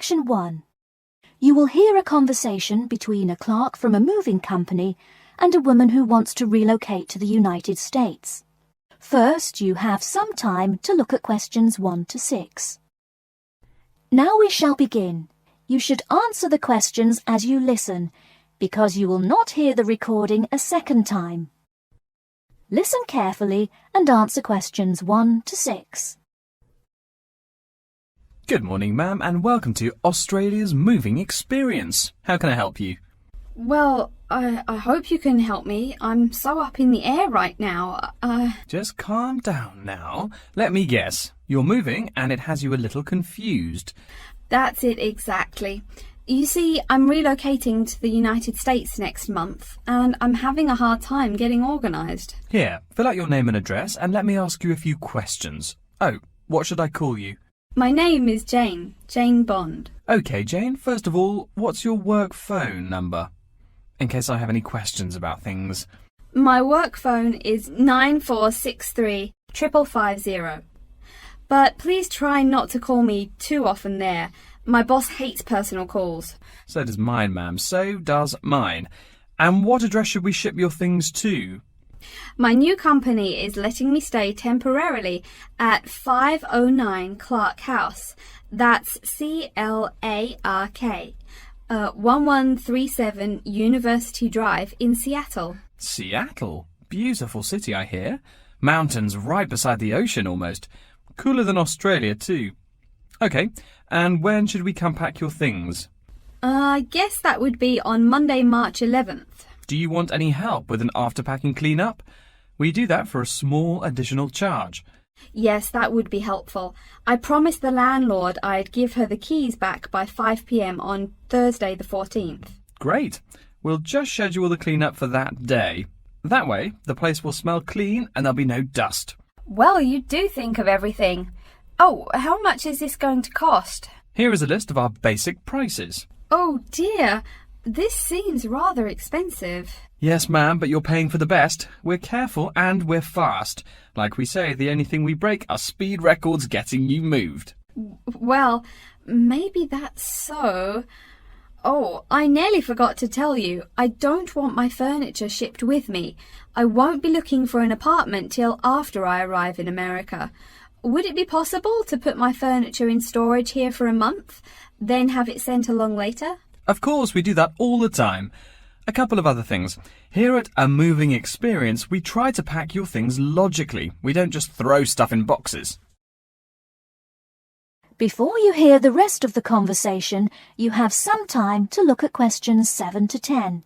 Section 1. You will hear a conversation between a clerk from a moving company and a woman who wants to relocate to the United States. First, you have some time to look at questions 1 to 6. Now we shall begin. You should answer the questions as you listen, because you will not hear the recording a second time. Listen carefully and answer questions 1 to 6. Good morning, ma'am, and welcome to Australia's Moving Experience. How can I help you? Well, I hope you can help me. I'm so up in the air right now. Just calm down now. Let me guess. You're moving and it has you a little confused. That's it exactly. You see, I'm relocating to the United States next month, and I'm having a hard time getting organised. Here, fill out your name and address and let me ask you a few questions. Oh, what should I call you? My name is Jane Bond. OK, Jane, first of all, what's your work phone number? In case I have any questions about things. My work phone is 9463 550. But please try not to call me too often there. My boss hates personal calls. So does mine, ma'am. So does mine. And what address should we ship your things to? My new company is letting me stay temporarily at 509 Clark House. That's Clark. 1137 University Drive in Seattle. Seattle? Beautiful city, I hear. Mountains right beside the ocean almost. Cooler than Australia too. OK, and when should we come pack your things? I guess that would be on Monday, March 11th. Do you want any help with an after-packing clean-up? We do that for a small additional charge. Yes, that would be helpful. I promised the landlord I'd give her the keys back by 5 p.m. on Thursday the 14th. Great. We'll just schedule the clean-up for that day. That way, the place will smell clean and there'll be no dust. Well, you do think of everything. Oh, how much is this going to cost? Here is a list of our basic prices. Oh dear, this seems rather expensive. Yes, ma'am, but you're paying for the best. We're careful and we're fast. Like we say, the only thing we break are speed records getting you moved. Well, maybe that's so. Oh, I nearly forgot to tell you. I don't want my furniture shipped with me. I won't be looking for an apartment till after I arrive in America. Would it be possible to put my furniture in storage here for a month, then have it sent along later? Of course, we do that all the time. A couple of other things. Here at A Moving Experience, we try to pack your things logically. We don't just throw stuff in boxes. Before you hear the rest of the conversation, you have some time to look at questions 7 to 10.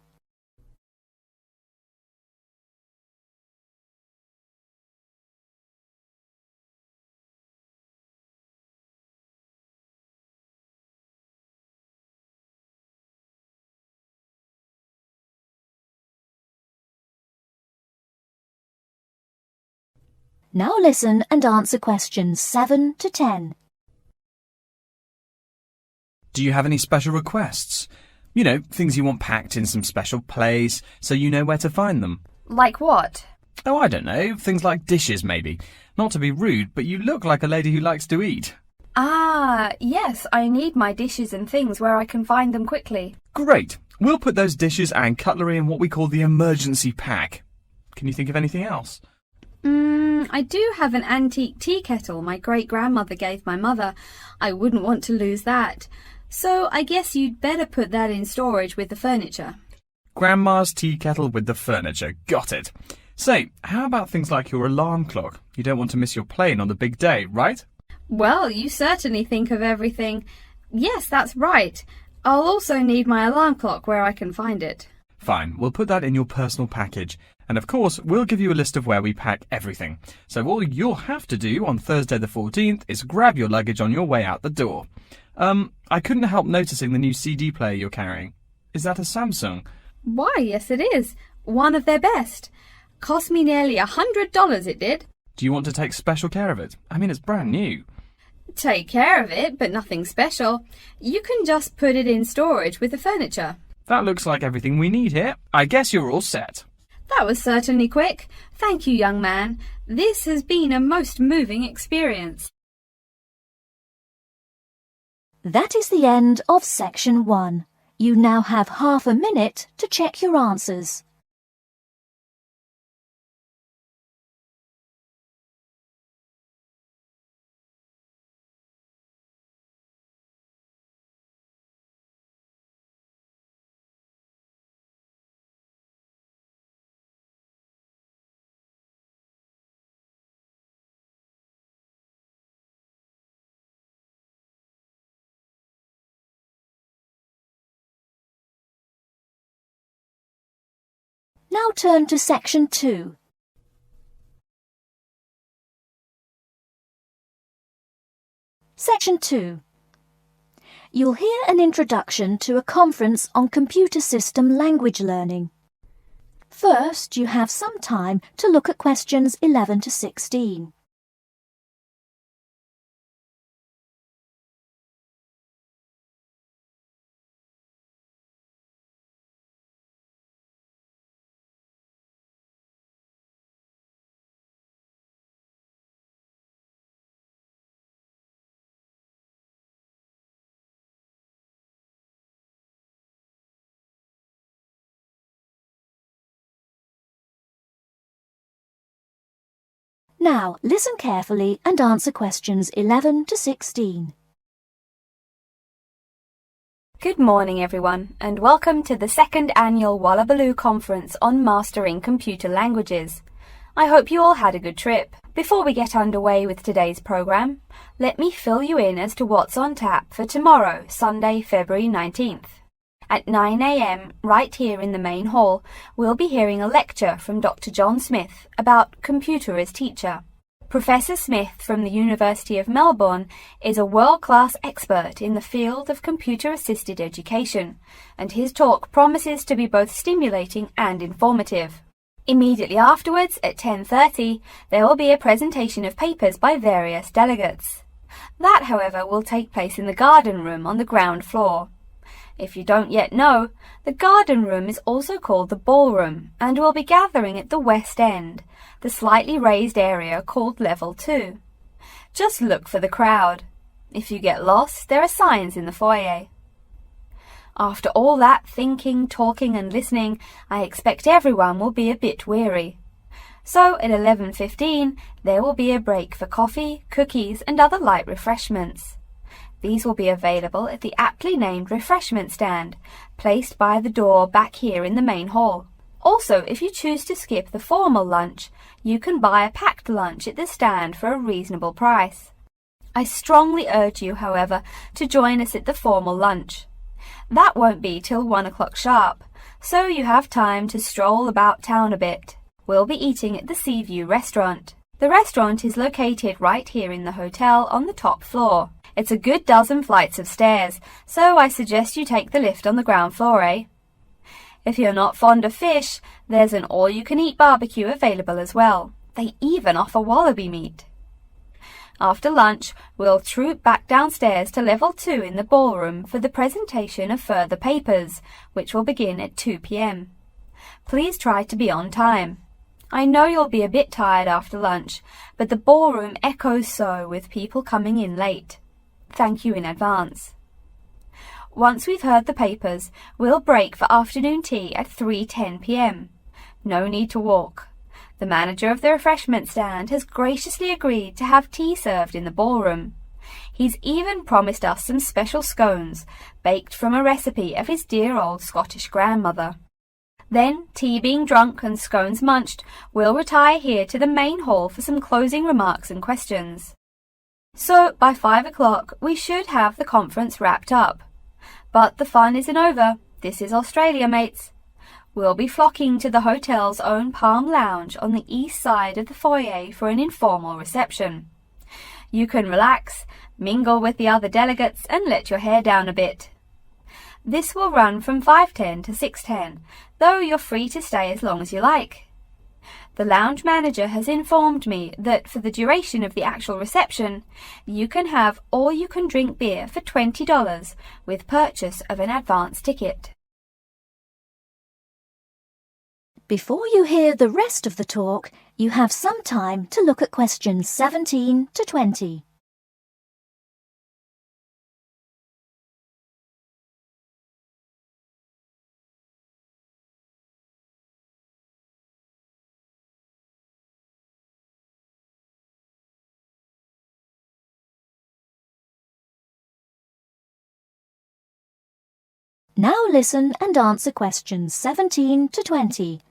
Now listen and answer questions 7 to 10. Do you have any special requests? You know, things you want packed in some special place so you know where to find them. Like what? Oh, I don't know. Things like dishes, maybe. Not to be rude, but you look like a lady who likes to eat. Ah, yes, I need my dishes and things where I can find them quickly. Great. We'll put those dishes and cutlery in what we call the emergency pack. Can you think of anything else? I do have an antique tea kettle my great-grandmother gave my mother. I wouldn't want to lose that. So I guess you'd better put that in storage with the furniture. Grandma's tea kettle with the furniture. Got it. Say, how about things like your alarm clock? You don't want to miss your plane on the big day, right? Well, you certainly think of everything. Yes, that's right. I'll also need my alarm clock where I can find it. Fine, we'll put that in your personal package. And of course, we'll give you a list of where we pack everything. So all you'll have to do on Thursday the 14th is grab your luggage on your way out the door. I couldn't help noticing the new CD player you're carrying. Is that a Samsung? Why, yes it is. One of their best. Cost me nearly $100 it did. Do you want to take special care of it? I mean, it's brand new. Take care of it, but nothing special. You can just put it in storage with the furniture. That looks like everything we need here. I guess you're all set. That was certainly quick. Thank you, young man. This has been a most moving experience. That is the end of Section 1. You now have half a minute to check your answers. Now turn to Section 2. Section 2. You'll hear an introduction to a conference on computer system language learning. First, you have some time to look at questions 11 to 16. Now, listen carefully and answer questions 11 to 16. Good morning, everyone, and welcome to the second annual Wallabaloo Conference on Mastering Computer Languages. I hope you all had a good trip. Before we get underway with today's program, let me fill you in as to what's on tap for tomorrow, Sunday, February 19th. At 9 a.m, right here in the main hall, we'll be hearing a lecture from Dr. John Smith about computer as teacher. Professor Smith from the University of Melbourne is a world-class expert in the field of computer-assisted education, and his talk promises to be both stimulating and informative. Immediately afterwards, at 10:30, there will be a presentation of papers by various delegates. That, however, will take place in the garden room on the ground floor. If you don't yet know, the garden room is also called the ballroom and will be gathering at the west end, the slightly raised area called Level 2. Just look for the crowd. If you get lost, there are signs in the foyer. After all that thinking, talking and listening, I expect everyone will be a bit weary. So at 11:15, there will be a break for coffee, cookies and other light refreshments. These will be available at the aptly named refreshment stand, placed by the door back here in the main hall. Also, if you choose to skip the formal lunch, you can buy a packed lunch at the stand for a reasonable price. I strongly urge you, however, to join us at the formal lunch. That won't be till 1 o'clock sharp, so you have time to stroll about town a bit. We'll be eating at the Seaview restaurant. The restaurant is located right here in the hotel on the top floor. It's a good dozen flights of stairs, so I suggest you take the lift on the ground floor, eh? If you're not fond of fish, there's an all-you-can-eat barbecue available as well. They even offer wallaby meat. After lunch, we'll troop back downstairs to Level 2 in the ballroom for the presentation of further papers, which will begin at 2 p.m. Please try to be on time. I know you'll be a bit tired after lunch, but the ballroom echoes so with people coming in late. Thank you in advance. Once we've heard the papers, we'll break for afternoon tea at 3:10 p.m. No need to walk. The manager of the refreshment stand has graciously agreed to have tea served in the ballroom. He's even promised us some special scones, baked from a recipe of his dear old Scottish grandmother. Then, tea being drunk and scones munched, we'll retire here to the main hall for some closing remarks and questions. So, by 5 o'clock, we should have the conference wrapped up. But the fun isn't over. This is Australia, mates. We'll be flocking to the hotel's own Palm Lounge on the east side of the foyer for an informal reception. You can relax, mingle with the other delegates, and let your hair down a bit. This will run from 5:10 to 6:10, though you're free to stay as long as you like. The lounge manager has informed me that for the duration of the actual reception, you can have all-you-can-drink beer for $20 with purchase of an advance ticket. Before you hear the rest of the talk, you have some time to look at questions 17 to 20. Now listen and answer questions 17 to 20.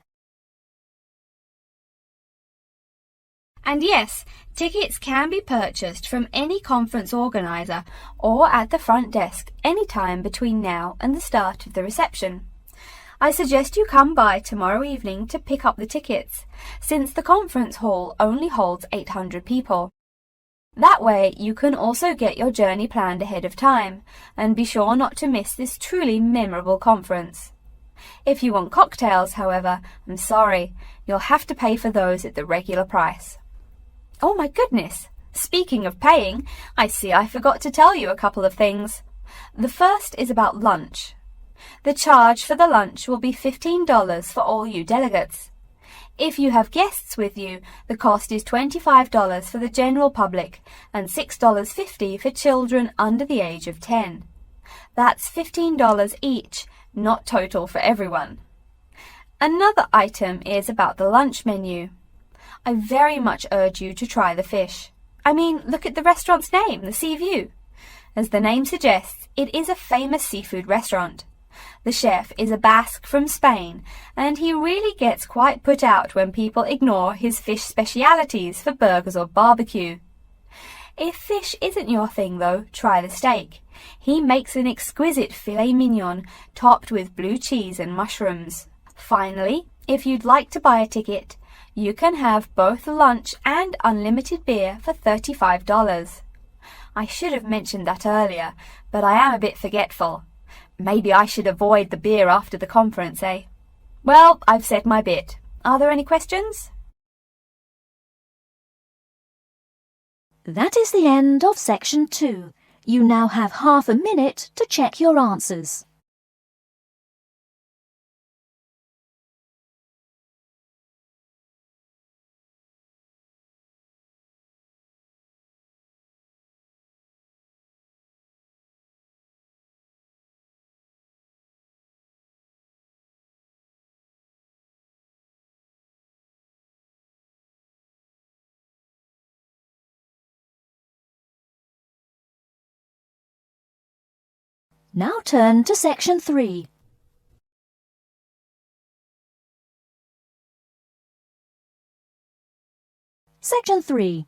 And yes, tickets can be purchased from any conference organiser or at the front desk any time between now and the start of the reception. I suggest you come by tomorrow evening to pick up the tickets, since the conference hall only holds 800 people. That way you can also get your journey planned ahead of time and be sure not to miss this truly memorable conference. If you want cocktails, however, I'm sorry, you'll have to pay for those at the regular price. Oh my goodness! Speaking of paying, I see I forgot to tell you a couple of things. The first is about lunch. The charge for the lunch will be $15 for all you delegates. If you have guests with you, the cost is $25 for the general public and $6.50 for children under the age of 10. That's $15 each, not total for everyone. Another item is about the lunch menu. I very much urge you to try the fish. I mean, look at the restaurant's name, the Sea View. As the name suggests, it is a famous seafood restaurant. The chef is a Basque from Spain, and he really gets quite put out when people ignore his fish specialities for burgers or barbecue. If fish isn't your thing, though, try the steak. He makes an exquisite filet mignon topped with blue cheese and mushrooms. Finally, if you'd like to buy a ticket, you can have both lunch and unlimited beer for $35. I should have mentioned that earlier, but I am a bit forgetful. Maybe I should avoid the beer after the conference, eh? Well, I've said my bit. Are there any questions? That is the end of section 2. You now have half a minute to check your answers. Now turn to section 3. Section 3.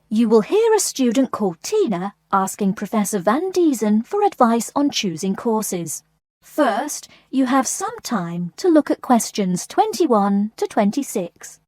You will hear a student called Tina asking Professor Van Diesen for advice on choosing courses. First, you have some time to look at questions 21 to 26.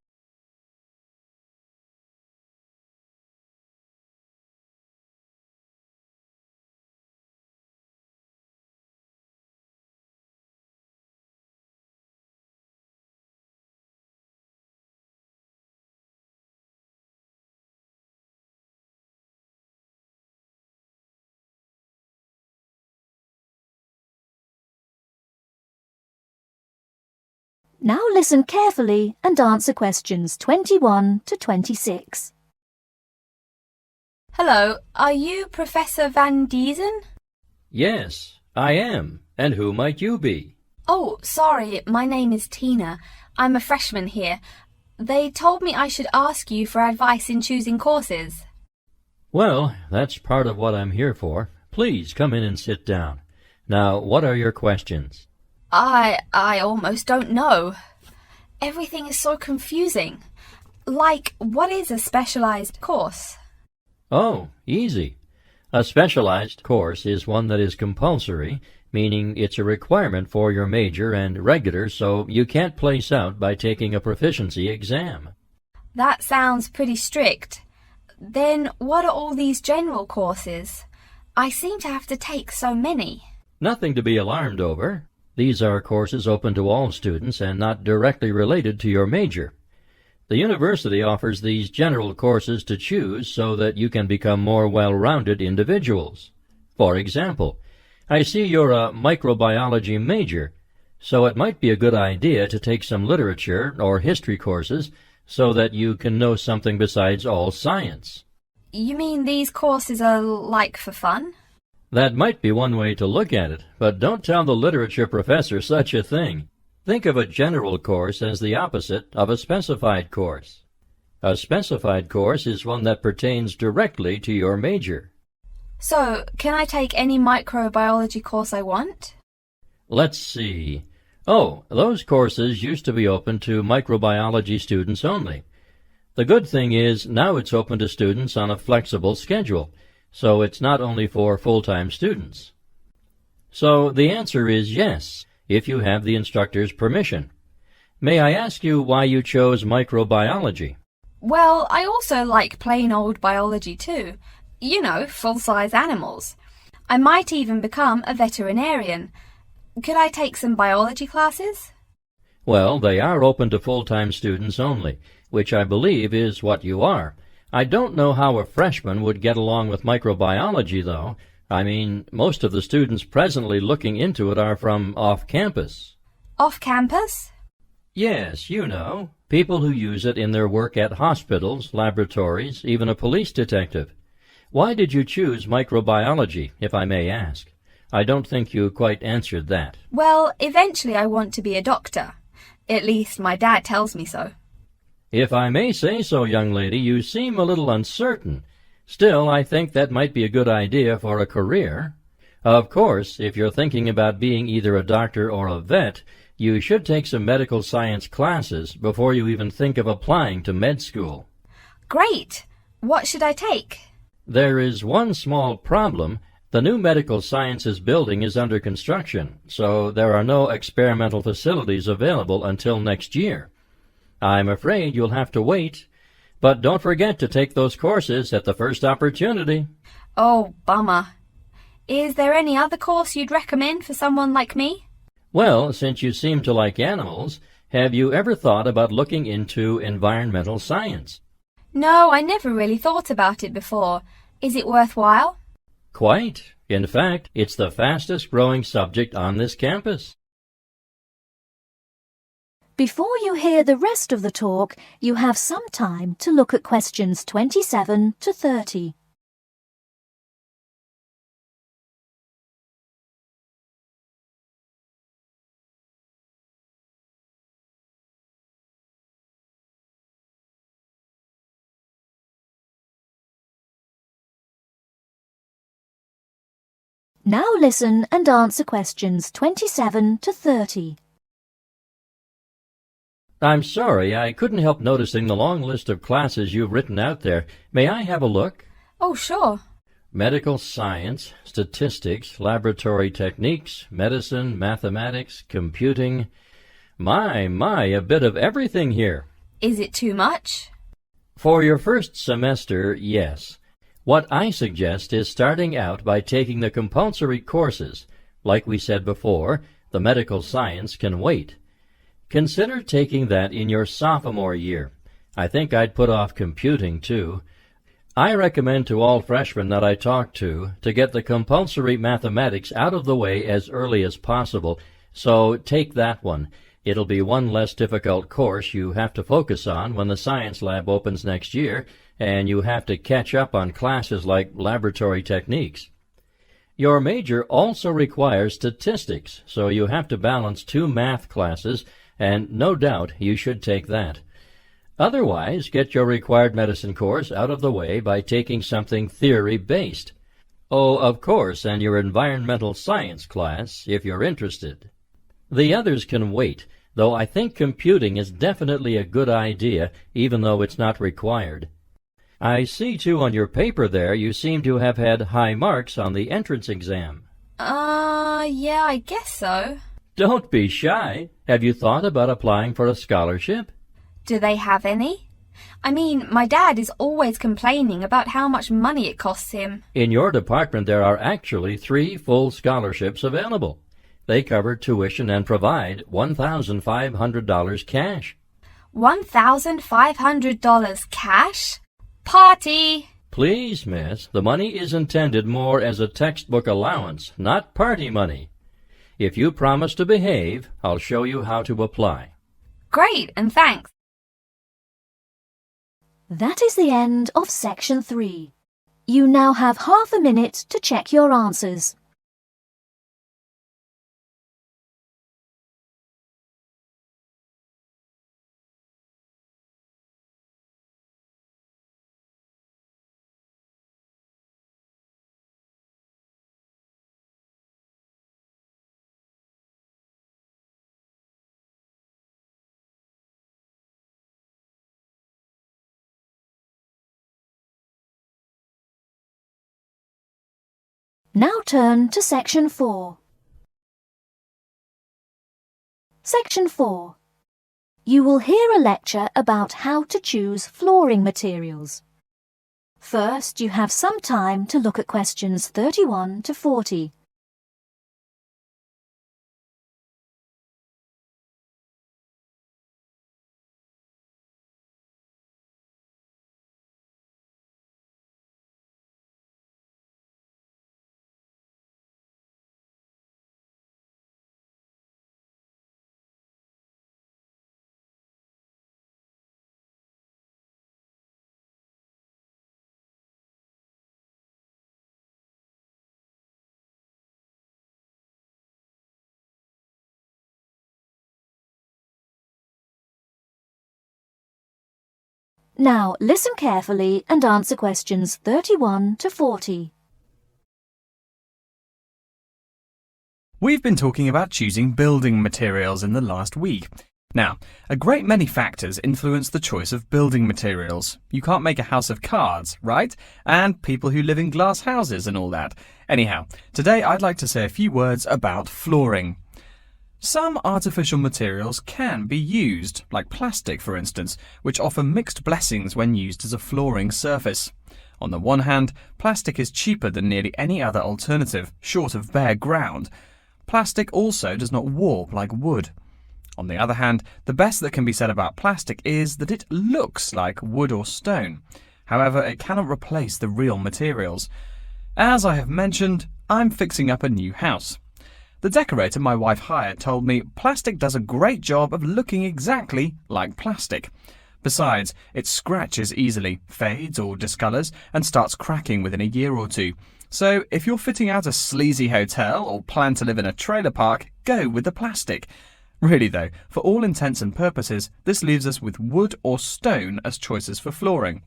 Now listen carefully and answer questions 21 to 26. Hello, are you Professor Van Diesen? Yes, I am. And who might you be? Oh, sorry, my name is Tina. I'm a freshman here. They told me I should ask you for advice in choosing courses. Well, that's part of what I'm here for. Please come in and sit down. Now, what are your questions? I almost don't know. Everything is so confusing. Like, what is a specialized course? Oh, easy. A specialized course is one that is compulsory, meaning it's a requirement for your major, and regular, so you can't place out by taking a proficiency exam. That sounds pretty strict. Then what are all these general courses? I seem to have to take so many. Nothing to be alarmed over. These are courses open to all students and not directly related to your major. The university offers these general courses to choose so that you can become more well-rounded individuals. For example, I see you're a microbiology major, so it might be a good idea to take some literature or history courses so that you can know something besides all science. You mean these courses are like for fun? That might be one way to look at it, but don't tell the literature professor such a thing. Think of a general course as the opposite of a specified course. A specified course is one that pertains directly to your major. So, can I take any microbiology course I want? Let's see. Oh, those courses used to be open to microbiology students only. The good thing is now it's open to students on a flexible schedule, so it's not only for full-time students. So the answer is yes, if you have the instructor's permission. May I ask you why you chose microbiology? Well, I also like plain old biology too. You know, full-size animals. I might even become a veterinarian. Could I take some biology classes? Well, they are open to full-time students only, which I believe is what you are. I don't know how a freshman would get along with microbiology, though. I mean, most of the students presently looking into it are from off-campus. Off-campus? Yes, you know, people who use it in their work at hospitals, laboratories, even a police detective. Why did you choose microbiology, if I may ask? I don't think you quite answered that. Well, eventually I want to be a doctor. At least my dad tells me so. If I may say so, young lady, you seem a little uncertain. Still, I think that might be a good idea for a career. Of course, if you're thinking about being either a doctor or a vet, you should take some medical science classes before you even think of applying to med school. Great! What should I take? There is one small problem. The new medical sciences building is under construction, so there are no experimental facilities available until next year. I'm afraid you'll have to wait, but don't forget to take those courses at the first opportunity. Oh, bummer. Is there any other course you'd recommend for someone like me? Well, since you seem to like animals, have you ever thought about looking into environmental science? No, I never really thought about it before. Is it worthwhile? Quite. In fact, it's the fastest growing subject on this campus. Before you hear the rest of the talk, you have some time to look at questions 27 to 30. Now listen and answer questions 27 to 30. I'm sorry, I couldn't help noticing the long list of classes you've written out there. May I have a look? Oh, sure. Medical science, statistics, laboratory techniques, medicine, mathematics, computing. My, a bit of everything here. Is it too much? For your first semester, yes. What I suggest is starting out by taking the compulsory courses. Like we said before, the medical science can wait. Consider taking that in your sophomore year. I think I'd put off computing, too. I recommend to all freshmen that I talk to get the compulsory mathematics out of the way as early as possible, so take that one. It'll be one less difficult course you have to focus on when the science lab opens next year, and you have to catch up on classes like laboratory techniques. Your major also requires statistics, so you have to balance 2 math classes, and no doubt you should take that. Otherwise, get your required medicine course out of the way by taking something theory-based. Oh, of course, and your environmental science class, if you're interested. The others can wait, though I think computing is definitely a good idea, even though it's not required. I see, too, on your paper there you seem to have had high marks on the entrance exam. Yeah, I guess so. Don't be shy. Have you thought about applying for a scholarship? Do they have any? I mean, my dad is always complaining about how much money it costs him. In your department there are actually 3 full scholarships available. They cover tuition and provide $1,500 cash. $1,500 cash? Party! Please, miss, the money is intended more as a textbook allowance, not party money. If you promise to behave, I'll show you how to apply. Great, and thanks. That is the end of section 3. You now have half a minute to check your answers. Now turn to Section 4. Section 4. You will hear a lecture about how to choose flooring materials. First, you have some time to look at questions 31 to 40. Now listen carefully and answer questions 31 to 40. We've been talking about choosing building materials in the last week. Now, a great many factors influence the choice of building materials. You can't make a house of cards, right? And people who live in glass houses and all that. Anyhow, today I'd like to say a few words about flooring. Some artificial materials can be used, like plastic for instance, which offer mixed blessings when used as a flooring surface. On the one hand, plastic is cheaper than nearly any other alternative, short of bare ground. Plastic also does not warp like wood. On the other hand, the best that can be said about plastic is that it looks like wood or stone. However, it cannot replace the real materials. As I have mentioned, I'm fixing up a new house. The decorator my wife hired told me plastic does a great job of looking exactly like plastic. Besides, it scratches easily, fades or discolours, and starts cracking within a year or two. So if you're fitting out a sleazy hotel or plan to live in a trailer park, go with the plastic. Really though, for all intents and purposes, this leaves us with wood or stone as choices for flooring.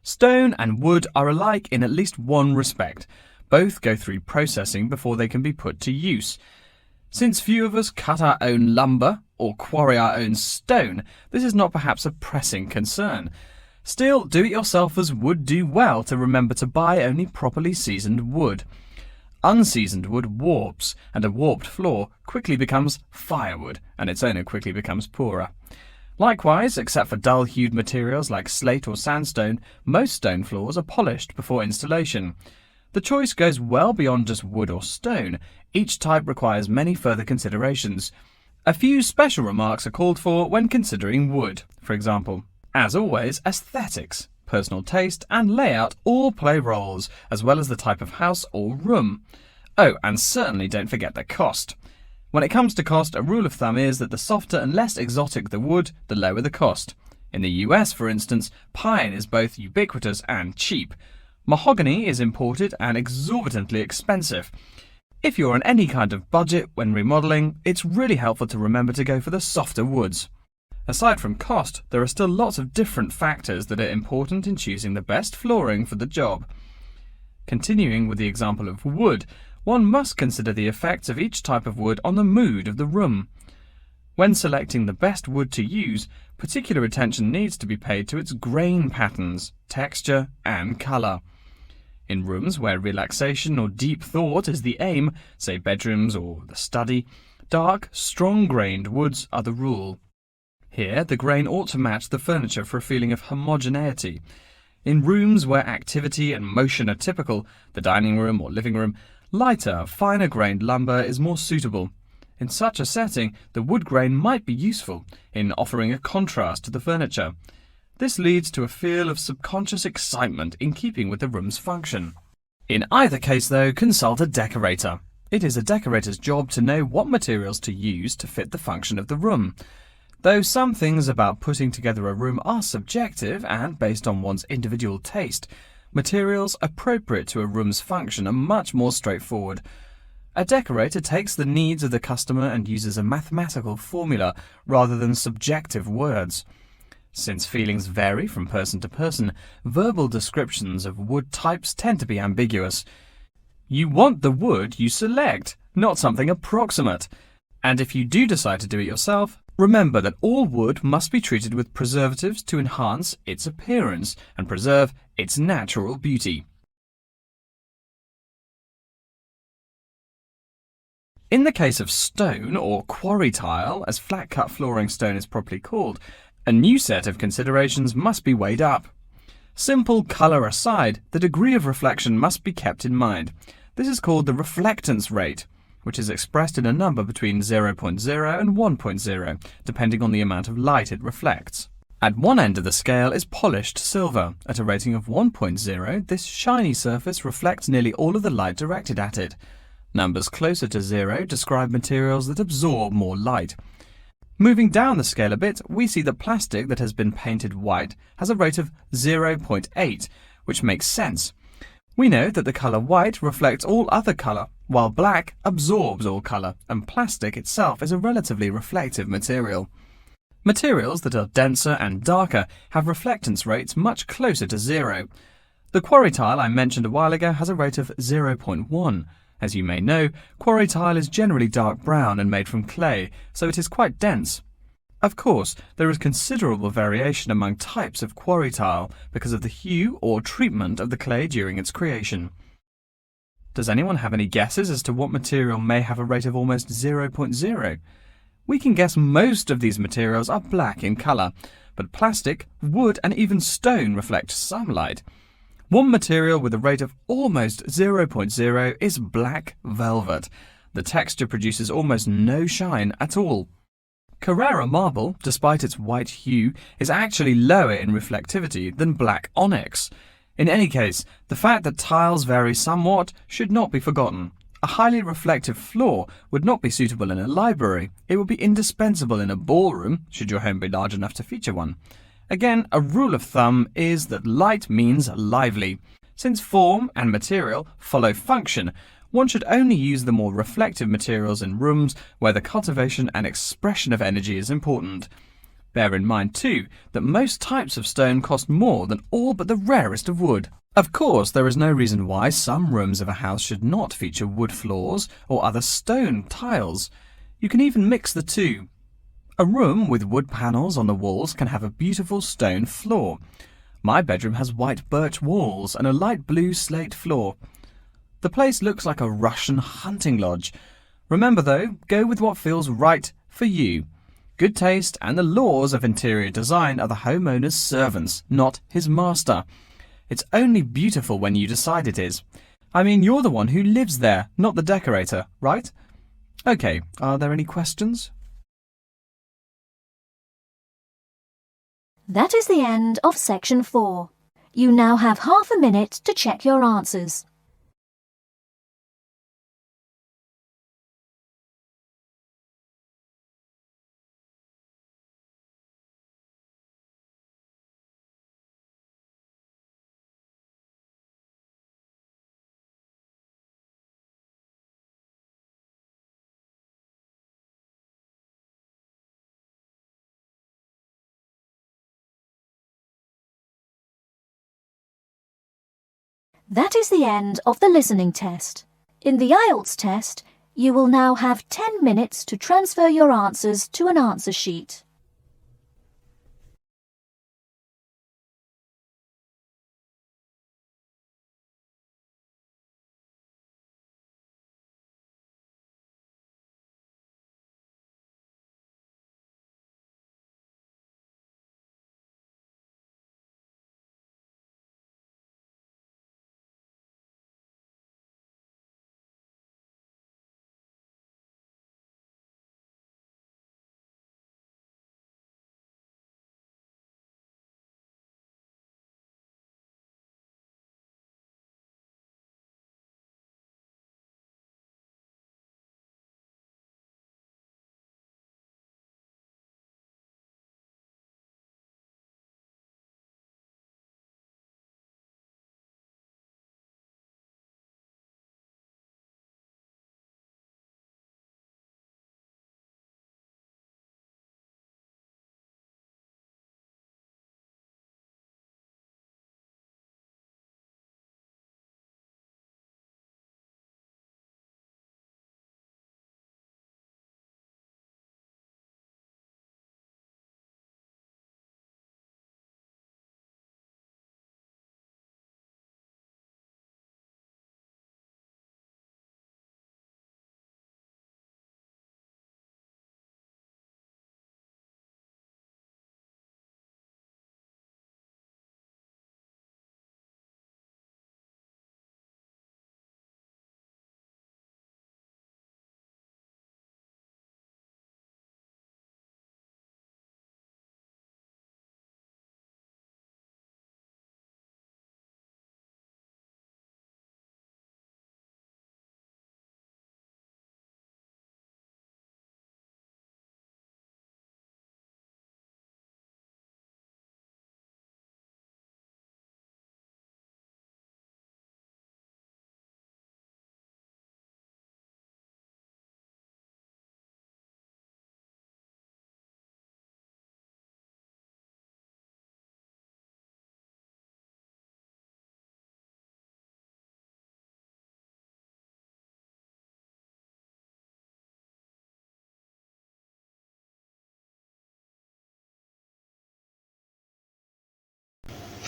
Stone and wood are alike in at least one respect. Both go through processing before they can be put to use. Since few of us cut our own lumber or quarry our own stone, this is not perhaps a pressing concern. Still, do-it-yourselfers would do well to remember to buy only properly seasoned wood. Unseasoned wood warps, and a warped floor quickly becomes firewood, and its owner quickly becomes poorer. Likewise, except for dull-hued materials like slate or sandstone, most stone floors are polished before installation. The choice goes well beyond just wood or stone. Each type requires many further considerations. A few special remarks are called for when considering wood. For example, as always, aesthetics, personal taste and layout all play roles, as well as the type of house or room. Oh, and certainly don't forget the cost. When it comes to cost, a rule of thumb is that the softer and less exotic the wood, the lower the cost. In the US, for instance, pine is both ubiquitous and cheap. Mahogany is imported and exorbitantly expensive. If you're on any kind of budget when remodeling, it's really helpful to remember to go for the softer woods. Aside from cost, there are still lots of different factors that are important in choosing the best flooring for the job. Continuing with the example of wood, one must consider the effects of each type of wood on the mood of the room. When selecting the best wood to use, particular attention needs to be paid to its grain patterns, texture and colour. In rooms where relaxation or deep thought is the aim, say bedrooms or the study, dark, strong-grained woods are the rule. Here, the grain ought to match the furniture for a feeling of homogeneity. In rooms where activity and motion are typical, the dining room or living room, lighter, finer-grained lumber is more suitable. In such a setting, the wood grain might be useful in offering a contrast to the furniture. This leads to a feel of subconscious excitement in keeping with the room's function. In either case, though, consult a decorator. It is a decorator's job to know what materials to use to fit the function of the room. Though some things about putting together a room are subjective and based on one's individual taste, materials appropriate to a room's function are much more straightforward. A decorator takes the needs of the customer and uses a mathematical formula rather than subjective words. Since feelings vary from person to person, verbal descriptions of wood types tend to be ambiguous. You want the wood you select, not something approximate. And if you do decide to do it yourself, remember that all wood must be treated with preservatives to enhance its appearance and preserve its natural beauty. In the case of stone, or quarry tile, as flat-cut flooring stone is properly called, a new set of considerations must be weighed up. Simple colour aside, the degree of reflection must be kept in mind. This is called the reflectance rate, which is expressed in a number between 0.0 and 1.0, depending on the amount of light it reflects. At one end of the scale is polished silver. At a rating of 1.0, this shiny surface reflects nearly all of the light directed at it. Numbers closer to 0 describe materials that absorb more light. Moving down the scale a bit, we see that plastic that has been painted white has a rate of 0.8, which makes sense. We know that the colour white reflects all other colour, while black absorbs all colour, and plastic itself is a relatively reflective material. Materials that are denser and darker have reflectance rates much closer to 0. The quarry tile I mentioned a while ago has a rate of 0.1. As you may know, quarry tile is generally dark brown and made from clay, so it is quite dense. Of course, there is considerable variation among types of quarry tile because of the hue or treatment of the clay during its creation. Does anyone have any guesses as to what material may have a rate of almost 0.0? We can guess most of these materials are black in colour, but plastic, wood and even stone reflect some light. One material with a rate of almost 0.0 is black velvet. The texture produces almost no shine at all. Carrara marble, despite its white hue, is actually lower in reflectivity than black onyx. In any case, the fact that tiles vary somewhat should not be forgotten. A highly reflective floor would not be suitable in a library. It would be indispensable in a ballroom, should your home be large enough to feature one. Again, a rule of thumb is that light means lively. Since form and material follow function, one should only use the more reflective materials in rooms where the cultivation and expression of energy is important. Bear in mind, too, that most types of stone cost more than all but the rarest of wood. Of course, there is no reason why some rooms of a house should not feature wood floors or other stone tiles. You can even mix the two. A room with wood panels on the walls can have a beautiful stone floor. My bedroom has white birch walls and a light blue slate floor. The place looks like a Russian hunting lodge. Remember though, go with what feels right for you. Good taste and the laws of interior design are the homeowner's servants, not his master. It's only beautiful when you decide it is. I mean, you're the one who lives there, not the decorator, right? Okay, are there any questions? That is the end of section 4. You now have half a minute to check your answers. That is the end of the listening test. In the Ielts test, you will now have 10 minutes to transfer your answers to an answer sheet.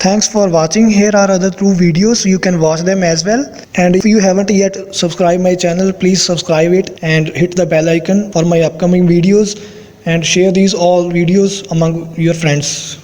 Thanks for watching. Here are other 2 videos. You can watch them as well. And if you haven't yet subscribed my channel, please subscribe it and hit the bell icon for my upcoming videos, and share these all videos among your friends.